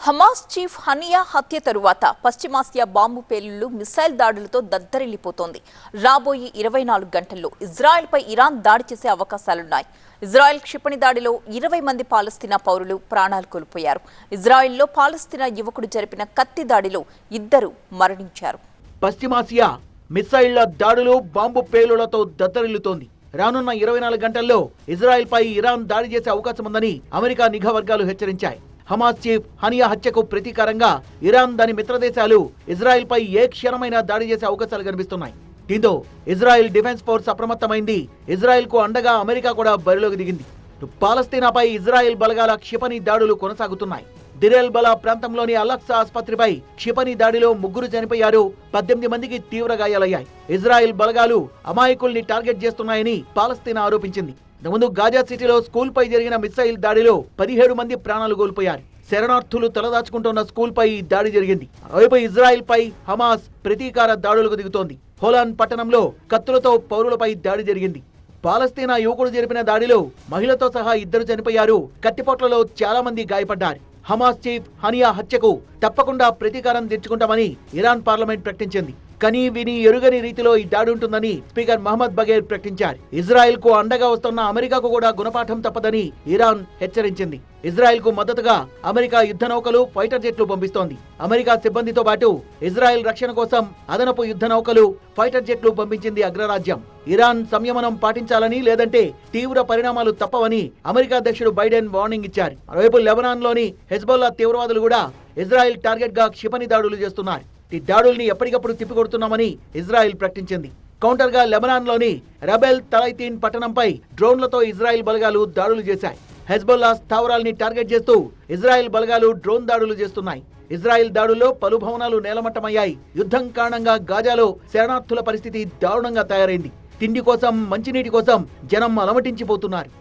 Hamas chief Hania హత్య తరువాత పశ్చిమాసియా బాంబు పేలుళ్లు మిసైల్ దాడులతో దద్దరిల్లిపోతోంది. రాబోయే 24 గంటల్లో ఇజ్రాయెల్పై ఇరాన్ దాడి చేసే అవకాశాలున్నాయి. ఇజ్రాయెల్ క్షిపణి దాడిలో 20 మంది పాలస్తీనా పౌరులు ప్రాణాలు కోల్పోయారు. ఇజ్రాయెల్లో పాలస్తీనా యువకుడు జరిపిన కత్తి దాడిలో 2 మరణించారు. పశ్చిమాసియా మిసైళ్ల దాడులు బాంబు పేలుళ్లతో దద్దరిల్లుతోంది. రానున్న 24 గంటల్లో ఇజ్రాయెల్పై ఇరాన్ దాడి చేసే అవకాశం ఉందని అమెరికా నిఘా వర్గాలు హెచ్చరించాయి. హమాస్ చీఫ్ హనియా హత్యకు ప్రతీకారంగా ఇరాన్ దాని మిత్రదేశాలు ఇజ్రాయెల్పై ఏ క్షణమైనా దాడి చేసే అవకాశాలు కనిపిస్తున్నాయి. దీంతో ఇజ్రాయెల్ డిఫెన్స్ ఫోర్స్ అప్రమత్తమైంది. ఇజ్రాయెల్కు అండగా అమెరికా కూడా బరిలోకి దిగింది. పాలస్తీనాపై ఇజ్రాయెల్ బలగాల క్షిపణి దాడులు కొనసాగుతున్నాయి. దిరెల్ బలా ప్రాంతంలోని అలక్సా ఆసుపత్రిపై క్షిపణి దాడిలో 3 చనిపోయారు, 18 మందికి తీవ్ర గాయాలయ్యాయి. ఇజ్రాయెల్ బలగాలు అమాయకుల్ని టార్గెట్ చేస్తున్నాయని పాలస్తీనా ఆరోపించింది. ముందు గాజా సిటీలో స్కూల్ పై జరిగిన మిసైల్ దాడిలో 17 మంది ప్రాణాలు కోల్పోయారు. శరణార్థులు తలదాచుకుంటున్న స్కూల్ పై దాడి జరిగింది. వైపు ఇజ్రాయెల్ పై హమాస్ ప్రతీకార దాడులకు దిగుతోంది. హోలాన్ పట్టణంలో కత్తులతో పౌరులపై దాడి జరిగింది. పాలస్తీనా యువకుడు జరిపిన దాడిలో మహిళతో సహా 2 చనిపోయారు. కత్తిపోట్లలో చాలా మంది గాయపడ్డారు. హమాస్ చీఫ్ హనియా హత్యకు తప్పకుండా ప్రతీకారం తీర్చుకుంటామని ఇరాన్ పార్లమెంట్ ప్రకటించింది. కనీ విని ఎరుగని రీతిలో ఈ దాడి ఉంటుందని స్పీకర్ మహమ్మద్ బగేర్ ప్రకటించారు. ఇజ్రాయెల్ కు అండగా వస్తున్న అమెరికాకు కూడా గుణపాఠం తప్పదని ఇరాన్ హెచ్చరించింది. ఇజ్రాయెల్ కు మద్దతుగా అమెరికా యుద్ధ నౌకలు, ఫైటర్ జెట్లు పంపిస్తోంది. అమెరికా సిబ్బందితో పాటు ఇజ్రాయెల్ రక్షణ కోసం అదనపు యుద్ధ నౌకలు, ఫైటర్ జెట్లు పంపించింది అగ్రరాజ్యం. ఇరాన్ సంయమనం పాటించాలని, లేదంటే తీవ్ర పరిణామాలు తప్పవని అమెరికా అధ్యక్షుడు బైడెన్ వార్నింగ్ ఇచ్చారు. మరోవైపు లెబనాన్ లోని హెజ్బొల్లా తీవ్రవాదులు కూడా ఇజ్రాయెల్ టార్గెట్ గా క్షిపణి దాడులు చేస్తున్నారు. ఈ దాడుల్ని ఎప్పటికప్పుడు తిప్పికొడుతున్నామని ఇజ్రాయెల్ ప్రకటించింది. కౌంటర్ గా లెబనాన్ లోని రబెల్ తలైతీన్ పట్టణంపై డ్రోన్లతో ఇజ్రాయెల్ బలగాలు దాడులు చేశాయి. హెజ్బొల్లా స్థావరాల్ని టార్గెట్ చేస్తూ ఇజ్రాయెల్ బలగాలు డ్రోన్ దాడులు చేస్తున్నాయి. ఇజ్రాయెల్ దాడుల్లో పలు భవనాలు నేలమట్టమయ్యాయి. యుద్ధం కారణంగా గాజాలో శరణార్థుల పరిస్థితి దారుణంగా తయారైంది. తిండి కోసం, మంచినీటి కోసం జనం అలమటించిపోతున్నారు.